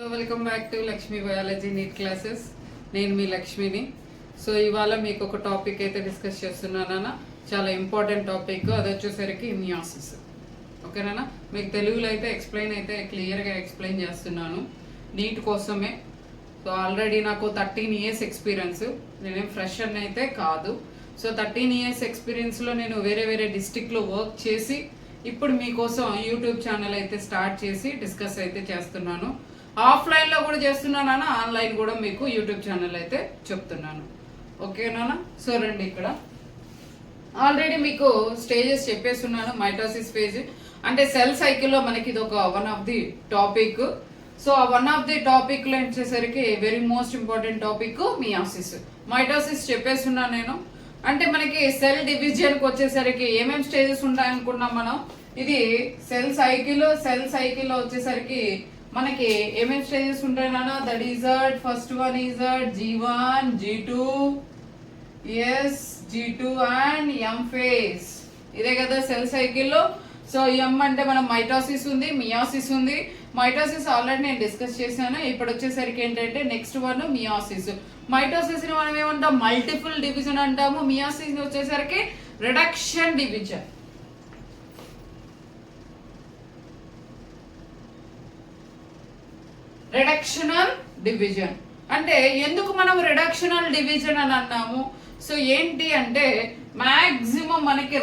Welcome back to Lakshmi biology NEET classes. నేను మీ లక్ష్మిని. సో ఇవాళ మీకు ఒక టాపిక్ అయితే డిస్కస్ చేస్తున్నానా, చాలా ఇంపార్టెంట్ టాపిక్. అది వచ్చేసరికి మియాసిస్. ఓకేనా, మీకు తెలుగులో అయితే క్లియర్గా ఎక్స్ప్లెయిన్ చేస్తున్నాను నీట్ కోసమే. సో ఆల్రెడీ నాకు 13 years ఎక్స్పీరియన్స్. నేనేం ఫ్రెష్ అని అయితే కాదు. సో 13 years ఎక్స్పీరియన్స్లో నేను వేరే డిస్టిక్లో వర్క్ చేసి ఇప్పుడు మీకోసం యూట్యూబ్ ఛానల్ అయితే స్టార్ట్ చేసి డిస్కస్ అయితే చేస్తున్నాను. ఆఫ్లైన్లో కూడా చేస్తున్నాను, ఆన్లైన్ కూడా మీకు యూట్యూబ్ ఛానల్ అయితే చెప్తున్నాను. ఓకేనా. సో రండి, ఇక్కడ ఆల్రెడీ మీకు స్టేజెస్ చెప్పేస్తున్నాను. మైటోసిస్ ఫేజ్ అంటే సెల్ సైకిల్లో మనకి ఇది ఒక one of the topic. So ఆ వన్ ఆఫ్ ది టాపిక్ లో వచ్చేసరికి very most important topic meiosis. Mitosis చెప్పేస్తున్నాను నేను. అంటే మనకి సెల్ డివిజన్కి వచ్చేసరికి ఏమేమి స్టేజెస్ ఉంటాయనుకున్నాం మనం. ఇది సెల్ సైకిల్లో వచ్చేసరికి మనకి ఏమేమి స్టేజెస్ ఉంటాయి నాన్న. That is first one is G1, G2, G2 and M phase. ఇదే కదా సెల్ సైకిల్లో. సో M అంటే మనం మైటోసిస్ ఉంది, మియాసిస్ ఉంది. మైటోసిస్ ఆల్రెడీ నేను డిస్కస్ చేశాను. ఇప్పుడు వచ్చేసరికి ఏంటంటే నెక్స్ట్ వన్ మియాసిస్. మైటోసిస్ ని మనం ఏమంటాం, మల్టిపుల్ డివిజన్ అంటాము. మియాసిస్ వచ్చేసరికి రిడక్షన్ డివిజన్. రిడక్షనల్ డివిజన్ అంటే ఎందుకు మనం రిడక్షనల్ డివిజన్ అని అన్నాము. సో ఏంటి అంటే మాక్సిమం మనకి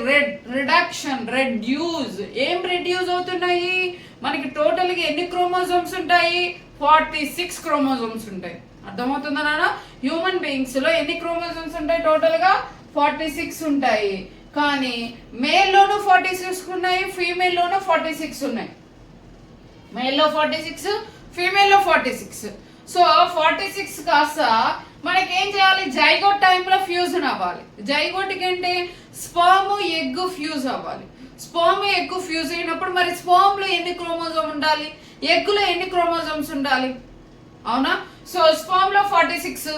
ఏం రెడ్యూస్ అవుతున్నాయి. మనకి టోటల్ గా ఎన్ని క్రోమోజోమ్స్ ఉంటాయి, 46 క్రోమోజోమ్స్ ఉంటాయి. అర్థమవుతుందా నాన్న. హ్యూమన్ బీయింగ్స్ లో ఎన్ని క్రోమోజోమ్స్ ఉంటాయి, టోటల్ గా 46 ఉంటాయి. కానీ మేల్ లోను 46 ఉన్నాయి, ఫీమేల్ లోను 46 ఉన్నాయి. మేల్ లో 46, ఫీమేల్ లో 46. సో 46 కాస్త మనకి ఏం చేయాలి, జైగోట్ టైంలో ఫ్యూజన్ అవ్వాలి. జైగోట్కి ఏంటి, స్పర్మ్ ఎగ్ ఫ్యూజ్ అవ్వాలి. స్పర్మ్ ఎగ్ ఫ్యూజ్ అయినప్పుడు మరి స్పర్మ్ లో ఎన్ని క్రోమోజోమ్ ఉండాలి, ఎగ్ లో ఎన్ని క్రోమోజోమ్స్ ఉండాలి, అవునా. సో స్పర్మ్ లో 46,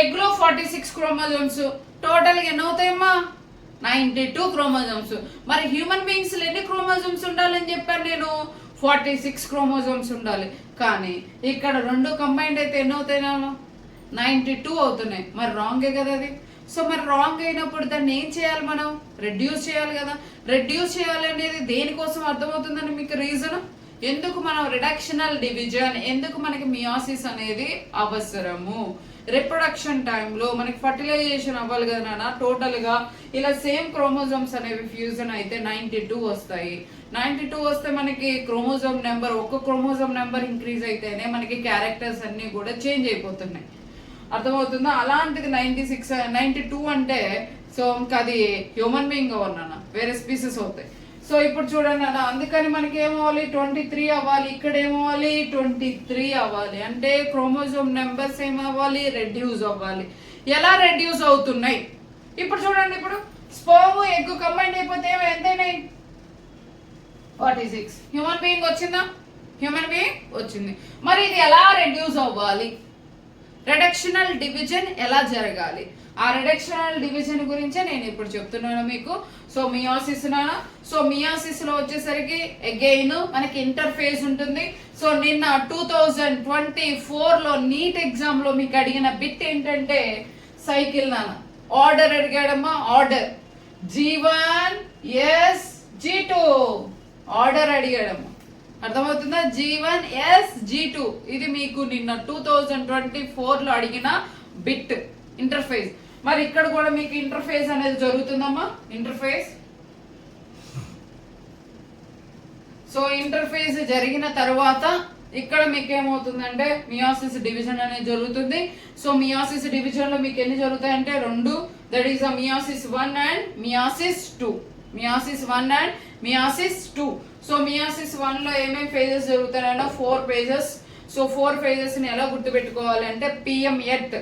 ఎగ్ లో 46 క్రోమోజోమ్స్. టోటల్ ఎన్ని అవుతాయమ్మా, 92 క్రోమోజోమ్స్. మరి హ్యూమన్ బీయింగ్స్ లో ఎన్ని క్రోమోజోమ్స్ ఉండాలని చెప్పాను నేను, 46 క్రోమోజోమ్స్ ఉండాలి. కానీ ఇక్కడ రెండు కంబైండ్ అయితే ఎన్ని అవుతాయి, 92 అవుతున్నాయి. మరి రాంగే కదా అది. సో మరి రాంగ్ అయినప్పుడు దాన్ని ఏం చేయాలి, మనం రెడ్యూస్ చేయాలి కదా. రెడ్యూస్ చేయాలి అనేది దేనికోసం అర్థమవుతుందని మీకు రీజన్. ఎందుకు మనం రిడక్షనల్ డివిజన్, ఎందుకు మనకి మియాసిస్ అనేది అవసరము. రిప్రొడక్షన్ టైంలో మనకి ఫర్టిలైజేషన్ అవ్వాలి కదా నాన్న. టోటల్ గా ఇలా సేమ్ క్రోమోజోమ్స్ అనేవి ఫ్యూజన్ అయితే 92 వస్తాయి. 92 వస్తే మనకి క్రోమోజోమ్ నెంబర్, ఒక్క క్రోమోజోమ్ నెంబర్ ఇంక్రీజ్ అయితేనే మనకి క్యారెక్టర్స్ అన్ని కూడా చేంజ్ అయిపోతున్నాయి. అర్థమవుతుందా. అలాంటిది 92 అంటే సో ఇంకా అది హ్యూమన్ బీయింగ్ అవ్వను, వేరే స్పీసెస్ అవుతాయి. సో ఇప్పుడు చూడండి అన్న, అందుకని మనకి ఏమవ్వాలి, 23 అవ్వాలి. ఇక్కడ ఏమవ్వాలి, 23 అవ్వాలి. అంటే క్రోమోజోమ్ నెంబర్స్ ఏమవ్వాలి, రెడ్యూస్ అవ్వాలి. ఎలా రెడ్యూస్ అవుతున్నాయి ఇప్పుడు చూడండి. ఇప్పుడు స్పర్మ్ ఎగ్ కంబైండ్ అయిపోతే ఎంతైనాయి, 46. హ్యూమన్ బీయింగ్ వచ్చిందా, హ్యూమన్ బీయింగ్ వచ్చింది. మరి ఇది ఎలా రెడ్యూస్ అవ్వాలి, రిడక్షనల్ డివిజన్ ఎలా జరగాలి, ఆ రిడక్షనల్ డివిజన్ గురించే నేను ఇప్పుడు చెప్తున్నాను మీకు. సో మియాసిస్ నానా. సో మియాసిస్ లో వచ్చేసరికి అగైన్ మనకి ఇంటర్ఫేజ్ ఉంటుంది. సో నిన్న 2024 లో నీట్ ఎగ్జామ్ లో మీకు అడిగిన బిట్ ఏంటంటే సైకిల్ నాన్న. ఆర్డర్ అడిగాడమ్మా, ఆర్డర్ G1, G2 ఆర్డర్ అడిగాడమ్మా. అర్థమవుతుందా, G1, G2. ఇది మీకు నిన్న 2024 లో అడిగిన బిట్ ఇంటర్ఫేస్. మరి ఇక్కడ కూడా మీకు ఇంటర్ఫేస్ అనేది జరుగుతుందమ్మా, ఇంటర్ఫేస్. సో ఇంటర్ఫేస్ జరిగిన తర్వాత ఇక్కడ మీకు ఏమవుతుందంటే మియాసిస్ డివిజన్ అనేది జరుగుతుంది. సో మియాసిస్ డివిజన్ లో మీకు ఎన్ని జరుగుతాయంటే 2. That is meiosis 1 and meiosis 2. Meiosis 1 and meiosis 2. So meiosis 1 లో ఏమేమి ఫేజెస్ జరుగుతాయంటే 4 ఫేజెస్. సో 4 ఫేజెస్ ని ఎలా గుర్తుపెట్టుకోవాలి అంటే PM ఎట్.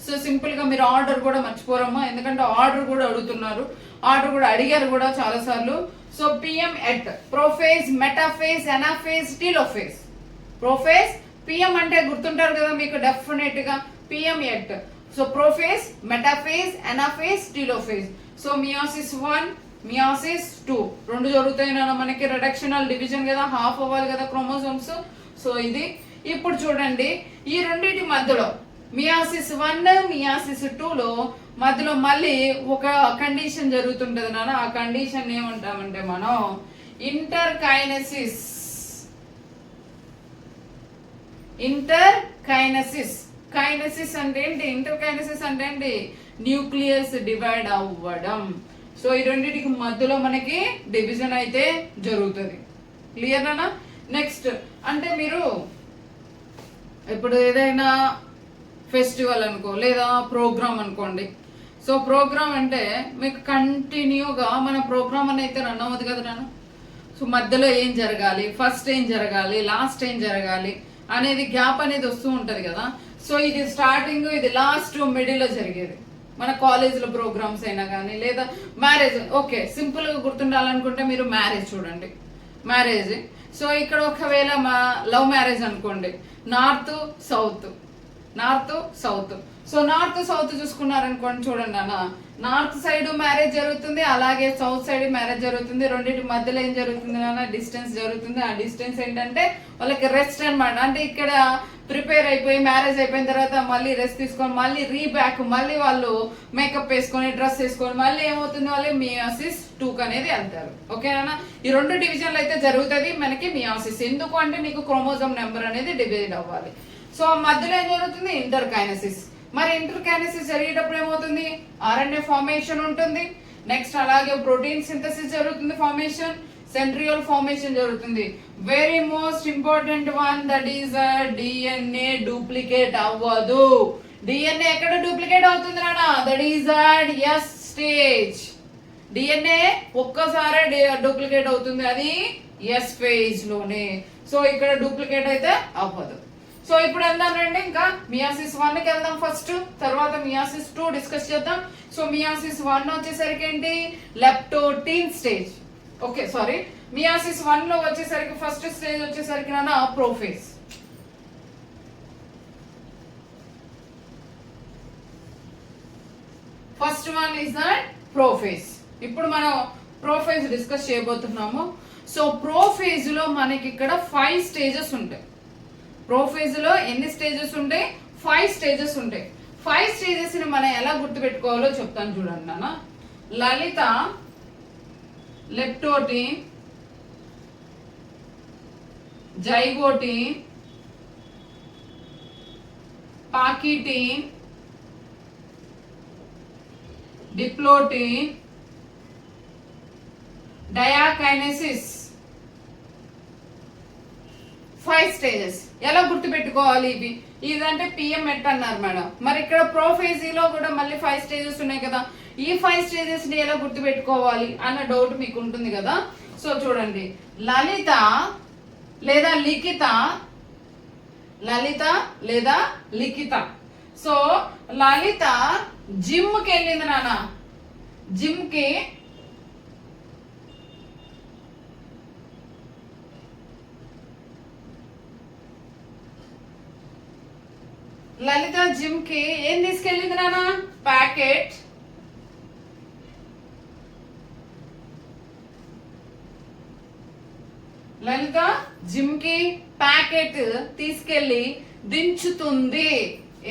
సో సింపుల్ గా మీరు ఆర్డర్ కూడా మర్చిపోరమ్మా, ఎందుకంటే ఆర్డర్ కూడా అడుగుతున్నారు, ఆర్డర్ కూడా అడిగారు కూడా చాలా సార్లు. So PM at, prophase, metaphase, anaphase, telophase. Prophase, PM అంటే గుర్తుంటారు కదా మీకు డెఫినెట్ గా, PM at. So prophase, metaphase, anaphase, telophase. So meiosis 1, meiosis 2 రెండు జరుగుతాయి నాన్న మనకి. రిడక్షనల్ డివిజన్ కదా, హాఫ్ అవ్వాలి కదా క్రోమోజోమ్స్. సో ఇది ఇప్పుడు చూడండి ఈ రెండింటి మధ్యలో మియాసిస్ 1 మియాసిస్ 2లో మధ్యలో మళ్ళీ ఒక కండిషన్ జరుగుతుంటది నాన్న. ఆ కండిషన్ ఏమంటామంటే మనం ఇంటర్కైనెసిస్. ఇంటర్కైనెసిస్ కైనెసిస్ అంటే ఏంటి? ఇంటర్కైనెసిస్ అంటే ఏంటి? న్యూక్లియస్ డివైడ్ అవ్వడం. సో ఈ రెండింటికి మధ్యలో మనకి డివిజన్ అయితే జరుగుతుంది. క్లియర్ అనా? నెక్స్ట్ అంటే మీరు ఇప్పుడు ఏదైనా ఫెస్టివల్ అనుకో లేదా ప్రోగ్రామ్ అనుకోండి. సో ప్రోగ్రామ్ అంటే మీకు కంటిన్యూగా మన ప్రోగ్రామ్ అని అయితే రన్ అవ్వదు కదా నాన్న. సో మధ్యలో ఏం జరగాలి, ఫస్ట్ ఏం జరగాలి, లాస్ట్ ఏం జరగాలి అనేది గ్యాప్ అనేది వస్తూ ఉంటది కదా. సో ఇది స్టార్టింగ్, ఇది లాస్ట్, మిడిల్లో జరిగేది మన కాలేజీలో ప్రోగ్రామ్స్ అయినా కానీ లేదా మ్యారేజ్. ఓకే, సింపుల్ గా గుర్తుండాలనుకుంటే మీరు మ్యారేజ్ చూడండి. మ్యారేజ్ సో ఇక్కడ ఒకవేళ మా లవ్ మ్యారేజ్ అనుకోండి, north south, north south. So north south చూసుకున్నారనుకోండి, చూడండి అన్న, నార్త్ సైడ్ మ్యారేజ్ జరుగుతుంది, అలాగే సౌత్ సైడ్ మ్యారేజ్ జరుగుతుంది. రెండింటి మధ్యలో ఏం జరుగుతుంది అన్న? డిస్టెన్స్ జరుగుతుంది. ఆ డిస్టెన్స్ ఏంటంటే వాళ్ళకి రెస్ట్ అనమాట. అంటే ఇక్కడ ప్రిపేర్ అయిపోయి మ్యారేజ్ అయిపోయిన తర్వాత మళ్ళీ రెస్ట్ తీసుకొని మళ్ళీ రీబ్యాక్, మళ్ళీ వాళ్ళు మేకప్ వేసుకొని డ్రెస్ వేసుకొని మళ్ళీ ఏమవుతుంది, వాళ్ళు మియాసిస్ 2 అనేది వెళ్తారు. ఓకేనా? ఈ రెండు డివిజన్లు అయితే జరుగుతుంది మనకి మియాసిస్. ఎందుకు అంటే నీకు క్రోమోజోమ్ నెంబర్ అనేది డివైడ్ అవ్వాలి. సో మధ్యలో ఏం జరుగుతుంది? ఇంటర్కైనసిస్. మరి ఇంటర్కైనసిస్ జరిగేటప్పుడు ఏమవుతుంది? ఆర్ఎన్ఏ ఫార్మేషన్ ఉంటుంది. నెక్స్ట్ అలాగే ప్రోటీన్ సింథసిస్ జరుగుతుంది, ఫార్మేషన్, సెంట్రియోల్ ఫార్మేషన్ జరుగుతుంది. Very most important one, that is DNA duplicate అవ్వదు. డిఎన్ఏ ఎక్కడ డూప్లికేట్ అవుతుంది నానా? That is at S stage. DNA ఒక్కసారి డూప్లికేట్ అవుతుంది, అది ఎస్ ఫేజ్ లోనే. సో ఇక్కడ డూప్లికేట్ అయితే అవ్వదు. సో ఇప్పుడు వెళ్దాం రండి, ఇంకా మియాసిస్ 1 కి వెళ్దాం ఫస్ట్, తర్వాత మియాసిస్ 2 డిస్కస్ చేద్దాం. సో మియాసిస్ 1 వచ్చేసరికి ఏంటి? లెప్టోటీన్ స్టేజ్. ఓకే సారీ, మియాసిస్ 1 లో వచ్చేసరికి ఫస్ట్ స్టేజ్ వచ్చేసరికి నాన్న prophase. First one is that prophase. ఇప్పుడు మనం ప్రోఫేజ్ డిస్కస్ చేయబోతున్నాము. సో ప్రోఫేజ్ లో మనకి ఇక్కడ 5 స్టేజెస్ ఉంటాయి. ప్రోఫేజ్ లో ఎన్ని స్టేజెస్ ఉంటాయి? 5 స్టేజెస్ ఉంటాయి. 5 స్టేజెస్ ని మనం ఎలా గుర్తు పెట్టుకోవాలో చెప్తాను చూడండి నాన్న. లలిత, లెప్టోటీన్, జైగోటీన్, పాకిటీన్, డిప్లోటీన్, డయాకైనెసిస్. 5 స్టేజెస్. ఎలా గుర్తు పెట్టుకోవాలి ఇవి? ఇదంటే పిఎంఎట్ అన్నారు మేడం. మరి ఇక్కడ ప్రోఫేజీలో కూడా మళ్ళీ 5 స్టేజెస్ ఉన్నాయి కదా. ఈ 5 స్టేజెస్ ని ఎలా గుర్తు పెట్టుకోవాలి అన్న డౌట్ మీకు ఉంటుంది కదా. సో చూడండి, లలిత లేదా లిఖిత, లలిత లేదా లిఖిత. సో లలిత జిమ్ కి వెళ్ళింది నాన్న. జిమ్ కి లలిత జిమ్ కి ఏం తీసుకెళ్ళింది నాన్న? ప్యాకెట్. లలిత జిమ్ కి ప్యాకెట్ తీసుకెళ్లి దించుతుంది.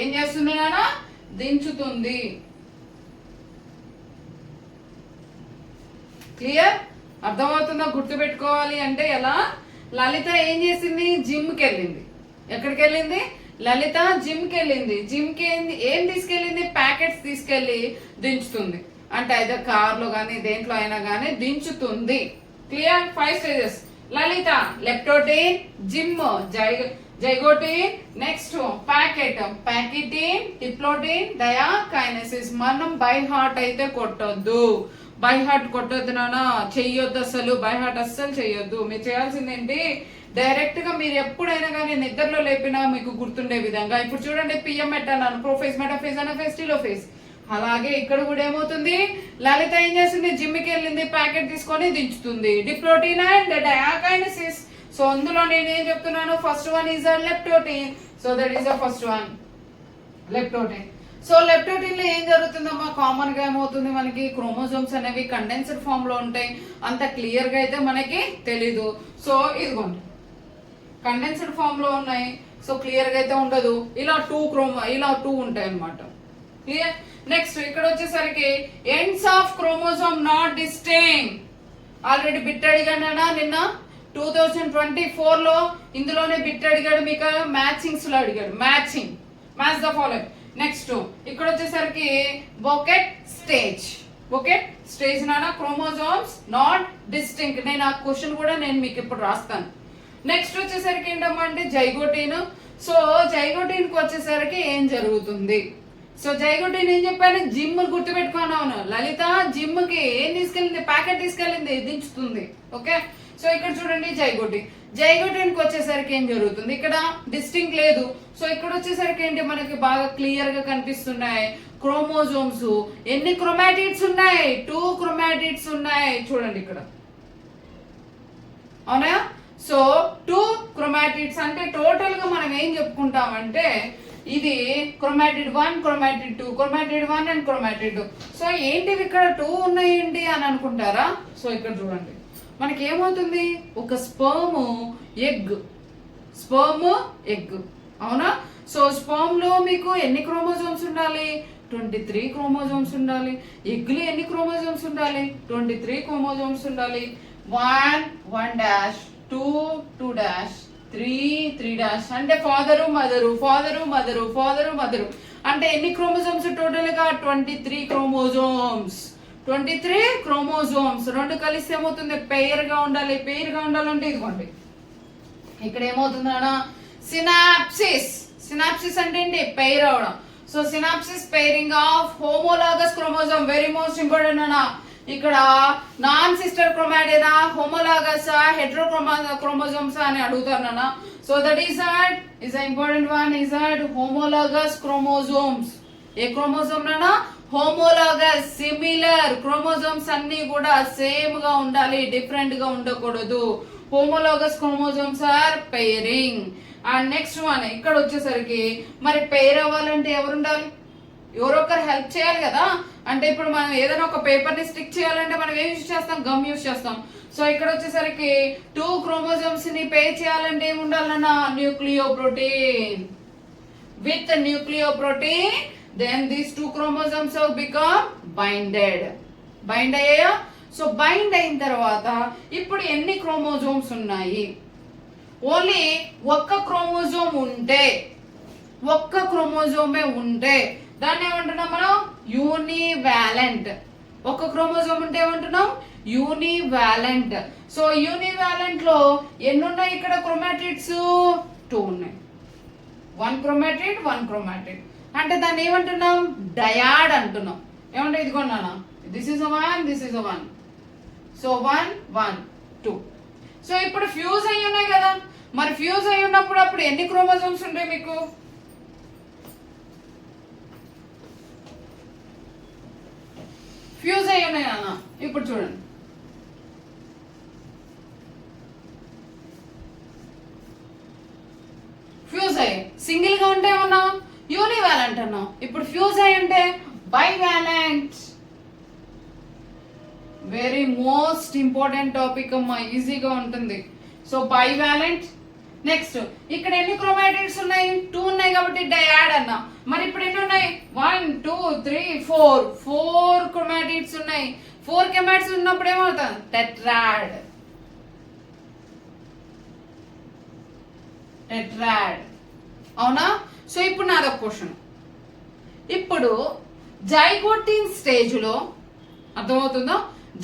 ఏం చేస్తుంది నాన్న? దించుతుంది. క్లియర్? అర్థమవుతుందా? గుర్తు పెట్టుకోవాలి అంటే ఎలా? లలిత ఏం చేసింది? జిమ్ కి వెళ్ళింది. ఎక్కడికి వెళ్ళింది? లలిత జిమ్ కి వెళ్ళింది. జిమ్ కి ఏం తీసుకెళ్ళింది? ప్యాకెట్స్ తీసుకెళ్లి దించుతుంది. అంటే అయితే కార్ లో గానీ దేంట్లో అయినా గానీ దించుతుంది. క్లియర్? 5 స్టేజెస్. లలిత లెప్టోటీన్, జిమ్ జైగోటీన్, నెక్స్ట్ ప్యాకెట్ ప్యాకిటీన్, డిప్లోటీన్, డయాకైనెసిస్. మనం బై హార్ట్ అయితే కొట్టొద్దు. బై హార్ట్ కొట్టొద్దు నాన్న, చెయ్యొద్దు అసలు. బై హార్ట్ అస్సలు చెయ్యొద్దు. మీరు చేయాల్సింది ఏంటి? డైరెక్ట్ గా మీరు ఎప్పుడైనా కానీ నిద్రలో లేపినా మీకు గుర్తుండే విధంగా. ఇప్పుడు చూడండి, పిఎంఎట్ అన్నాను, ప్రోఫేజ్, మెటాఫేజ్, అనఫేజ్, టిలోఫేజ్. అలాగే ఇక్కడ కూడా ఏమవుతుంది? లలిత ఏం చేస్తుంది? జిమ్ కి వెళ్ళింది, ప్యాకెట్ తీసుకొని దించుతుంది. డిప్లోటీన్ అండ్ డయాకైనెసిస్. సో అందులో నేను ఏం చెప్తున్నాను? First one is leptotene. So that is the first one, leptotene. So leptotene లో ఏం జరుగుతుందమ్మా, కామన్ గా ఏమవుతుంది మనకి క్రోమోజోమ్స్ అనేవి కండెన్స్డ్ ఫామ్ లో ఉంటాయి, అంత క్లియర్ గా అయితే మనకి తెలీదు. సో ఇదిగోండి కండెన్స్డ్ ఫామ్ లో ఉన్నాయి, సో క్లియర్ గా అయితే ఉండదు, ఇలా టూ ఉంటాయి అన్నమాట. క్లియర్. నెక్స్ట్ ఇక్కడ వచ్చేసరికి ends of chromosome not distinct. Already bit అడిగానా నిన్న 2024 లో, ఇందులోనే బిట్ అడిగాడు, మీకు మ్యాచింగ్స్ లో అడిగాడు, మ్యాచ్ ద ఫాలోయింగ్. నెక్స్ట్ ఇక్కడ వచ్చేసరికి బొకెట్ స్టేజ్ నానా క్రోమోజోమ్స్ నాట్ డిస్టింక్ట్. నేను ఆ క్వశ్చన్ కూడా నేను మీకు ఇప్పుడు రాస్తాను. నెక్స్ట్ వచ్చేసరికి ఏంటమ్మా అంటే జైగోటీన్. సో జైగోటీన్ కి వచ్చేసరికి ఏం జరుగుతుంది, సో జైగోటీన్ ఏం చెప్పాను, జిమ్ గుర్తుపెట్టుకున్నాను. లలిత జిమ్ కి ఏం తీసుకెళ్ళింది, ప్యాకెట్ తీసుకెళ్ళింది, దించుతుంది. ఓకే. సో ఇక్కడ చూడండి జైగోటీన్ కి వచ్చేసరికి ఏం జరుగుతుంది, ఇక్కడ డిస్టింక్ట్ లేదు. సో ఇక్కడ వచ్చేసరికి ఏంటి మనకి బాగా క్లియర్ గా కనిపిస్తున్నాయి క్రోమోజోమ్స్. ఎన్ని క్రోమాటిడ్స్ ఉన్నాయి, 2 క్రోమాటిడ్స్ ఉన్నాయి చూడండి ఇక్కడ, అవునా. సో 2 క్రోమాటిడ్స్ అంటే టోటల్ గా మనం ఏం చెప్పుకుంటామంటే ఇది chromatid 1, chromatid 2, chromatid 1 and chromatid 2. So ఏంటివి ఇక్కడ 2 ఉన్నాయండి అని అనుకుంటారా. సో ఇక్కడ చూడండి మనకి ఏమవుతుంది, ఒక స్పర్మ్ ఎగ్, అవునా. సో స్పర్మ్ లో మీకు ఎన్ని క్రోమోజోమ్స్ ఉండాలి, 23 క్రోమోజోమ్స్ ఉండాలి. ఎగ్ లో ఎన్ని క్రోమోజోమ్స్ ఉండాలి, 23 క్రోమోజోమ్స్ ఉండాలి. 1 1 2 2 3 అంటే ఫాదరు మదరు అంటే ఎన్ని క్రోమోజోమ్స్ టోటల్ గా 23 క్రోమోజోమ్స్. 23 క్రోమోజోమ్స్ రెండు కలిస్తే ఏమవుతుంది, పెయిర్ గా ఉండాలంటే ఇదిగోండి ఇక్కడ ఏమవుతుంది అన్న, సినాప్సిస్ అంటే ఏంటి, పెయిర్ అవడం. So synapsis pairing of homologous chromosome, very most important అన్న. ఇక్కడ non sister chromatid, homologous, hetero chromosomes అని అడుగుతారు నాన్న. So that is important one is homologous chromosomes. ఏ క్రోమోజోమ్ నాన్న, హోమోలాగస్. సిమిలర్ క్రోమోజోమ్స్ అన్ని కూడా సేమ్ గా ఉండాలి, డిఫరెంట్ గా ఉండకూడదు. Homologous chromosomes are pairing. And next one ఇక్కడ వచ్చేసరికి మరి పెయిర్ అవ్వాలంటే ఎవరు ఉండాలి, ఎవరో ఒకరు హెల్ప్ చేయాలి కదా. అంటే ఇప్పుడు మనం ఏదైనా ఒక పేపర్ ని స్టిక్ చేయాలంటే మనం ఏం యూజ్ చేస్తాం, గమ్ యూజ్ చేస్తాం. సో ఇక్కడ వచ్చేసరికి 2 క్రోమోజోమ్స్ ని పెయిర్ చేయాలంటే ఏమి ఉండాలన్నా, nucleoprotein. With nucleoprotein then these 2 chromosomes have become bind అయ్యాయా. సో బైండ్ అయిన తర్వాత ఇప్పుడు ఎన్ని క్రోమోజోమ్స్ ఉన్నాయి, ఓన్లీ ఒక్క క్రోమోజోమే ఉంటే దాన్ని ఏమంటున్నాం మనం, యూనివాలెంట్. ఒక క్రోమోజోమ్ ఉంటే ఏమంటున్నాం, యూనివాలెంట్. సో యూనివాలెంట్ లో ఎన్ని ఉన్నాయి ఇక్కడ క్రోమాటిడ్స్, 2 ఉన్నాయి. 1 క్రోమాటిడ్ అంటే దాన్ని ఏమంటున్నాం, డయాడ్ అంటున్నాం. ఏమంటే ఇదిగోండి దిస్ ఇస్ 1. సో 1 1 2. సో ఇప్పుడు ఫ్యూజ్ అయి ఉన్నాయి కదా, మరి ఫ్యూజ్ అయి ఉన్నప్పుడు అప్పుడు ఎన్ని క్రోమోజోమ్స్ ఉంటాయి మీకు, ఫ్యూజ్ అయి ఉన్నాయి నాన్న. ఇప్పుడు చూడండి ఫ్యూజ్ అయ్యి సింగిల్ గా ఉంటే ఏమన్నా యూనివాలెంట్ అన్నాం. ఇప్పుడు ఫ్యూజ్ అయ్యి అంటే bivalent. Very most important topic అమ్మా, ఈజీగా ఉంటుంది. So bivalent. నెక్స్ట్ ఇక్కడ ఎన్ని క్రోమాటిడ్స్ ఉన్నాయి, 2 ఉన్నాయి కాబట్టి డయాడ్ అన్నా. మరి ఇప్పుడు ఎన్ని ఉన్నాయి, 1 2 3 4 క్రోమాటిడ్స్ ఉన్నాయి. 4 క్రోమాటిడ్స్ ఉన్నప్పుడు ఏమవుతుంది, టెట్రాడ్. అవునా. సో ఇప్పుడు నాదొక క్వశ్చన్, ఇప్పుడు జైగోటిన్ స్టేజ్ లో అర్థమవుతుందా,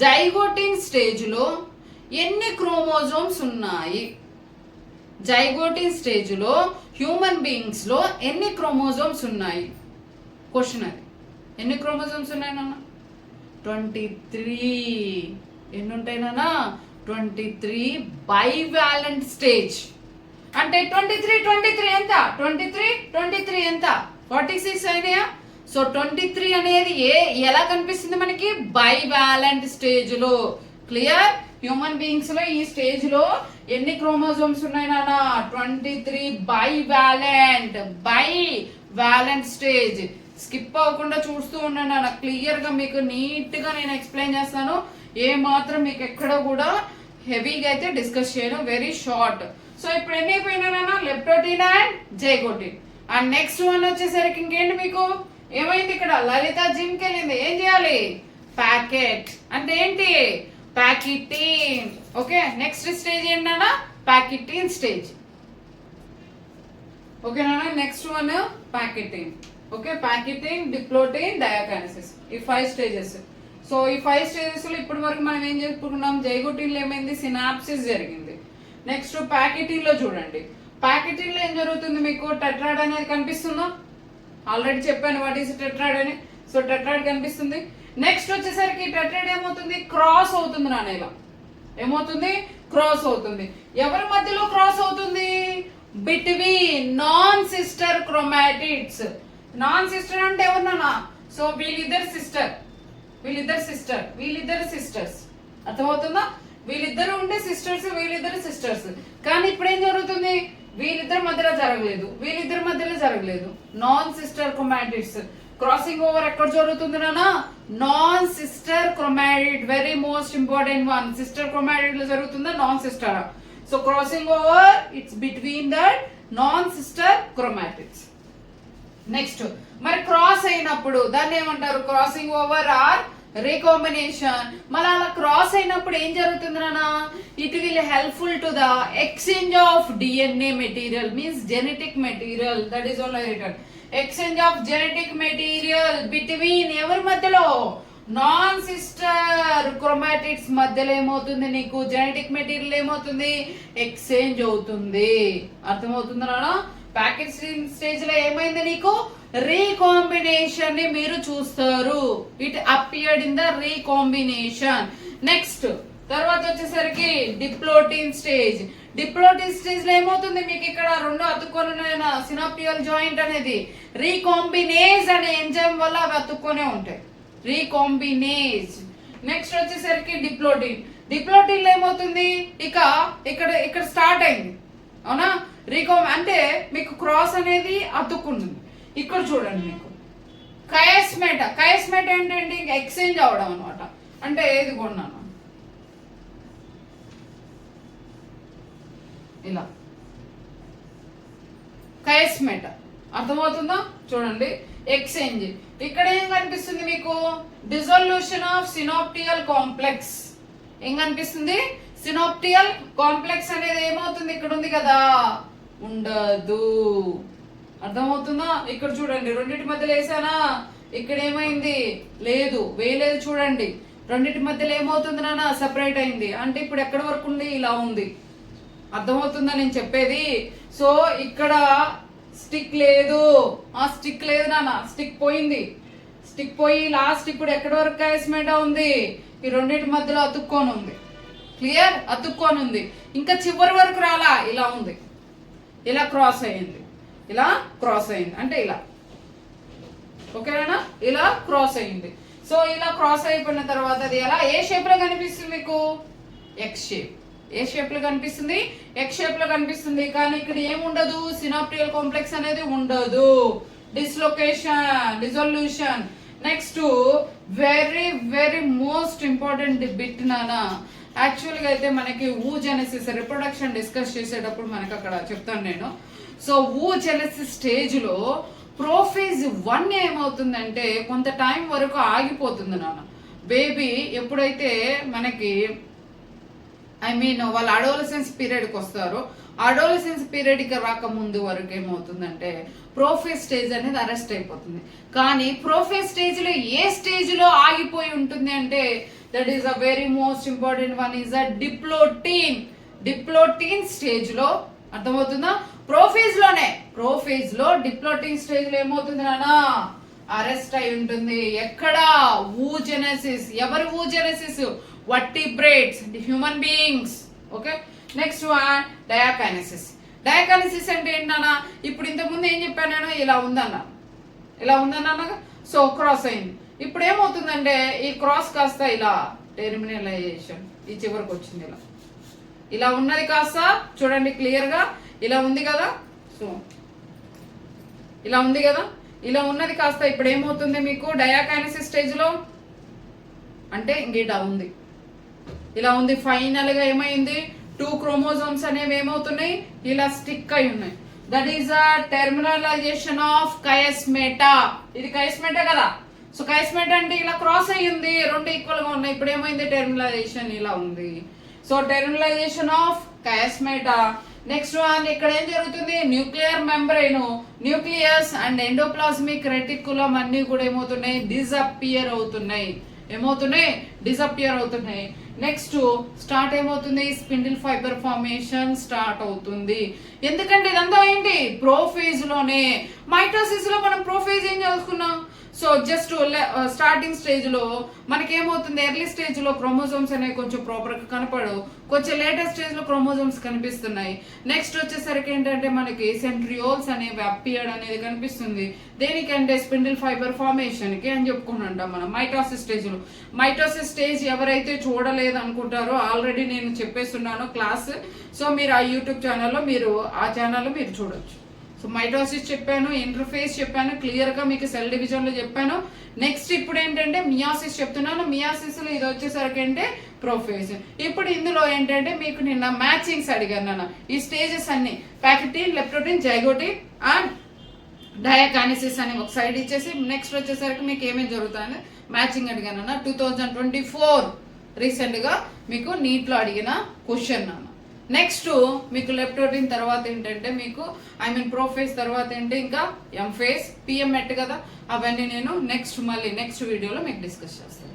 జైగోటిన్ స్టేజ్ లో ఎన్ని క్రోమోజోమ్స్ ఉన్నాయి, జైగోటిన్ స్టేజ్ లో హ్యూమన్ బీయింగ్స్ లో ఎన్ని క్రోమోజోమ్స్ ఉన్నాయి క్వశ్చన్. అది ఎన్ని క్రోమోజోమ్స్ ఉన్నాయి నాన్న, 23. ఎన్ని ఉంటాయి నాన్న, 23 బైవాలెంట్ స్టేజ్. అంటే 23 ఎంత, 23 ఎంత, 46 అయినాయా. సో 23 అనేది ఎలా కనిపిస్తుంది మనకి, బైవాలెంట్ స్టేజ్ లో. క్లియర్. హ్యూమన్ బీయింగ్స్ లో ఈ స్టేజ్ లో ఎన్ని క్రోమోజోమ్స్ ఉన్నాయి నాన్న, 23 బైవాలెంట్ స్టేజ్. స్కిప్ అవ్వకుండా చూస్తూ ఉండండి అన్న. క్లియర్గా మీకు నీట్గా నేను ఎక్స్ప్లెయిన్ చేస్తాను. ఏ మాత్రం మీకు ఎక్కడ కూడా హెవీగా అయితే డిస్కస్ చేయను, వెరీ షార్ట్. సో ఇప్పుడు ఎన్ని అయిపోయినా లెప్టోటిన్ అండ్ జైగోటిన్. అండ్ నెక్స్ట్ వన్ వచ్చేసరికి ఇంకేంటి మీకు ఏమైంది ఇక్కడ లలిత జిమ్కి వెళ్ళింది, ఏం చేయాలి ప్యాకెట్ అంటే ఏంటి ప్యాకెటీన్. ఓకే నెక్స్ట్ స్టేజ్ ఏంటన్నా ప్యాకెటీన్ స్టేజ్. ఓకేనా నెక్స్ట్ వన్ ప్యాకెటీన్. ఓకే ప్యాకెటీన్, డిప్లోటిన్, డయాకైనసిస్, ఈ 5 స్టేజెస్. సో ఈ 5 స్టేజెస్ లో ఇప్పటి వరకు మనం ఏం చేసుకున్నాం, జైగోటిన్ లో ఏమైంది సినాప్సిస్ జరిగింది. నెక్స్ట్ ప్యాకెటీన్ లో చూడండి, ప్యాకెటీన్ లో ఏం జరుగుతుంది మీకు టెట్రాడ్ అనేది కనిపిస్తుందా, ఆల్రెడీ చెప్పాను వాట్ ఈస్ టెట్రాడ్ అని. సో టెట్రాడ్ కనిపిస్తుంది. నెక్స్ట్ వచ్చేసరికి టెట్రాడ్ ఏమవుతుంది క్రాస్ అవుతుంది నాన్న, ఇలా ఏమవుతుంది క్రాస్ అవుతుంది. ఎవరి మధ్యలో క్రాస్ అవుతుంది, between non sister chromatids. Non sister అంటే ఎవరినా, సో వీళ్ళిద్దరు సిస్టర్స్ అర్థమవుతుందా, వీళ్ళిద్దరు ఉండే సిస్టర్స్, వీళ్ళిద్దరు సిస్టర్స్. కానీ ఇప్పుడు ఏం జరుగుతుంది, వీళ్ళిద్దరి మధ్యలో జరగలేదు. Non sister chromatids crossing over ఎక్కడ జరుగుతుంది నాన్న, non sister chromatid, very most important one. Sister chromatid లో జరుగుతుందా non sister. So crossing over it's between that non sister chromatids. Next మరి క్రాస్ అయినప్పుడు దాన్ని ఏమంటారు, క్రాసింగ్ ఓవర్ ఆర్ రీకాంబినేషన్. మళ్ళీ అలా క్రాస్ అయినప్పుడు ఏం జరుగుతుంది నాన్న, it will helpful to the exchange of DNA material, means genetic material, that is all return. Exchange of genetic material between ఎవరి మధ్యలో, నాన్ సిస్టర్ క్రోమాటిడ్స్ మధ్యలో ఏమవుతుంది నీకు జెనెటిక్ మెటీరియల్ ఏమవుతుంది ఎక్స్చేంజ్ అవుతుంది. అర్థమవుతుంది నాన్న. ప్యాకెట్ స్టేజ్ లో ఏమైంది నీకు రీకాంబినేషన్ ని మీరు చూస్తారు, it appeared in the recombination. Next తర్వాత వచ్చేసరికి డిప్లోటిన్ స్టేజ్. డిప్లోటిన్ స్టేజ్ లో ఏమవుతుంది మీకు ఇక్కడ రెండు అతుక్కొని సినాప్టియల్ జాయింట్ అనేది రీకాంబినేజ్ అనే ఎంజైమ్ వల్ల అవి అతుక్కొనే ఉంటాయి, రీకాంబినేజ్. నెక్స్ట్ వచ్చేసరికి డిప్లోటిన్ లో ఏమవుతుంది ఇక్కడ స్టార్ట్ అయింది అవునా, అంటే మీకు క్రాస్ అనేది అతుక్కుంది. ఇక్కడ చూడండి మీకు కయస్మేట ఏంటంటే ఇంకా ఎక్స్చేంజ్ అవడం అనమాట. అంటే ఏది కొన్నాను ఇలా కయస్మేట, అర్థమవుతుందా చూడండి ఎక్స్చేంజ్. ఇక్కడ ఏం కనిపిస్తుంది మీకు డిజొల్యూషన్ ఆఫ్ సినాప్టియల్ కాంప్లెక్స్. ఏం కనిపిస్తుంది సినాప్టియల్ కాంప్లెక్స్ అనేది ఏమవుతుంది ఇక్కడ ఉంది కదా ఉండదు. అర్థమవుతుందా, ఇక్కడ చూడండి రెండింటి మధ్యలో వేసానా, ఇక్కడ ఏమైంది లేదు వేయలేదు, చూడండి రెండింటి మధ్యలో ఏమవుతుంది నాన్న సెపరేట్ అయింది. అంటే ఇప్పుడు ఎక్కడి వరకు ఉంది ఇలా ఉంది. అర్థమవుతుందా నేను చెప్పేది. సో ఇక్కడ స్టిక్ లేదు నాన్న, స్టిక్ పోయి లాస్ట్ ఇప్పుడు ఎక్కడి వరకు కయస్మేటా ఉంది, ఈ రెండింటి మధ్యలో అతుక్కొని ఉంది. క్లియర్, అతుక్కొని ఉంది. ఇంకా చివరి వరకు రాలా, ఇలా ఉంది, ఇలా క్రాస్ అయ్యింది అంటే ఇలా. ఓకేనా, ఇలా క్రాస్ అయ్యింది. సో ఇలా క్రాస్ అయిపోయిన తర్వాత అది ఎలా ఏ షేప్ లో కనిపిస్తుంది మీకు ఎక్స్ షేప్. ఏ షేప్ లో కనిపిస్తుంది ఎక్స్ షేప్ లో కనిపిస్తుంది. కానీ ఇక్కడ ఏముండదు సినాప్టియల్ కాంప్లెక్స్ అనేది ఉండదు, dissolution. Next very very most important bit నానా, యాక్చువల్గా అయితే మనకి ఊజెనసిస్ రిప్రొడక్షన్ డిస్కస్ చేసేటప్పుడు మనకి అక్కడ చెప్తాను నేను. సో ఊజెనసిస్ స్టేజ్ లో ప్రోఫేజ్ 1 ఏమవుతుందంటే కొంత టైం వరకు ఆగిపోతుంది నాన్న. బేబీ ఎప్పుడైతే మనకి వాళ్ళ అడోలసెన్స్ పీరియడ్కి వస్తారో, అడోలసెన్స్ పీరియడ్కి రాకముందు వరకు ఏమవుతుందంటే ప్రోఫేజ్ స్టేజ్ అనేది అరెస్ట్ అయిపోతుంది. కానీ ప్రోఫేజ్ స్టేజ్ లో ఏ స్టేజ్ లో ఆగిపోయి ఉంటుంది అంటే that is a very most important one is a diplotene stage లో. అర్థమవుతుందా, ప్రోఫేజ్ లో డిప్లోటిన్ స్టేజ్ లో ఏమవుతుంది నానా అరెస్ట్ అయి ఉంటుంది. ఎక్కడ ఊజెనసిస్. ఎవరు oogenesis, vertebrates, human beings. Okay next one diakinesis అంటే ఏంటన్నా, ఇప్పుడు ఇంతకుముందు ఏం చెప్పాను నేను, ఇలా ఉందన్నా సో క్రాస్ అయింది. ఇప్పుడు ఏమవుతుందంటే ఈ క్రాస్ కాస్త ఇలా టెర్మినలైజేషన్ ఈ చివరికి వచ్చింది. ఇలా ఉన్నది కాస్త చూడండి క్లియర్ గా ఇలా ఉంది కదా. సో ఇలా ఉంది కదా, ఇలా ఉన్నది కాస్త ఇప్పుడు ఏమవుతుంది మీకు డయాకైనసిస్ స్టేజ్ లో అంటే ఇంక ఇలా ఉంది, ఇలా ఉంది. ఫైనల్ గా ఏమైంది, 2 క్రోమోజోమ్స్ అనేవి ఏమవుతున్నాయి, ఇలా స్టిక్ అయి ఉన్నాయి. That is a terminalization of chiasmata. ఇది కయస్మేటా కదా, సో కయస్మేటా అంటే ఇలా క్రాస్ అయ్యింది, 2 ఈక్వల్ గా ఉన్నాయి. ఇప్పుడు ఏమైంది, టెర్మినలైజేషన్ ఇలా ఉంది. So terminalization of chiasmata. Next one ఇక్కడ ఏం జరుగుతుంది, nuclear membrane, nucleus and endoplasmic reticulum అన్ని కూడా ఏమవుతున్నాయి, డిసపియర్ అవుతున్నాయి. ఏమవుతున్నాయి, డిసపియర్ అవుతున్నాయి. నెక్స్ట్ స్టార్ట్ ఏమవుతుంది, స్పిండిల్ ఫైబర్ ఫార్మేషన్ స్టార్ట్ అవుతుంది. ఎందుకంటే ఇదంతా ఏంటి, ప్రోఫేజ్ లోనే. మైటోసిస్ లో మనం ప్రోఫేజ్ ఏం చదువుకున్నాం, సో జస్ట్ స్టార్టింగ్ స్టేజ్ లో మనకి ఏమవుతుంది, ఎర్లీ స్టేజ్ లో క్రోమోజోమ్స్ అనేవి కొంచెం ప్రాపర్ గా కనపడవు, కొంచెం లేటెస్ట్ స్టేజ్ లో క్రోమోజోమ్స్ కనిపిస్తున్నాయి. నెక్స్ట్ వచ్చేసరికి ఏంటంటే మనకి సెంట్రియోల్స్ అనేవి అపియర్డ్ అనేది కనిపిస్తుంది. దేనికంటే స్పిండిల్ ఫైబర్ ఫార్మేషన్ కి అని చెప్పుకుంటాం మనం మైటోసిస్ స్టేజ్ లో. మైటోసిస్ స్టేజ్ ఎవరైతే చూడలేదు అనుకుంటారో ఆల్రెడీ నేను చెప్పేస్తున్నాను క్లాస్, సో మీరు ఆ యూట్యూబ్ ఛానల్లో మీరు ఆ ఛానల్లో మీరు చూడొచ్చు. సో మైటోసిస్ చెప్పాను, ఇంటర్ఫేస్ చెప్పాను, క్లియర్ గా మీకు సెల్ డివిజన్ లో చెప్పాను. నెక్స్ట్ ఇప్పుడు ఏంటంటే మియాసిస్ చెప్తున్నాను. మియాసిస్ లో ఇది వచ్చేసరికి అంటే ప్రోఫేజ్. ఇప్పుడు ఇందులో ఏంటంటే మీకు నిన్న మ్యాచింగ్స్ అడిగాను నాన్న. ఈ స్టేజెస్ అన్ని ప్యాకెటిన్, లెప్టోటిన్, జైగోటిన్ అండ్ డయాకైనసిస్ అని ఒక సైడ్ ఇచ్చేసి నెక్స్ట్ వచ్చేసరికి మీకు ఏమేమి జరుగుతుంది మ్యాచింగ్ అడిగాను నాన్న. 2024 రీసెంట్ గా మీకు నీట్ లో అడిగిన క్వశ్చన్ నాన్న. నెక్స్ట్ మీకు లెప్టోటిన్ తర్వాత ఏంటంటే మీకు ప్రోఫేజ్ తర్వాత ఏంటి ఇంకా ఎంఫేజ్, పిఎం ఎట్ కదా, అవన్నీ నేను నెక్స్ట్ వీడియోలో మీకు డిస్కస్ చేస్తాను.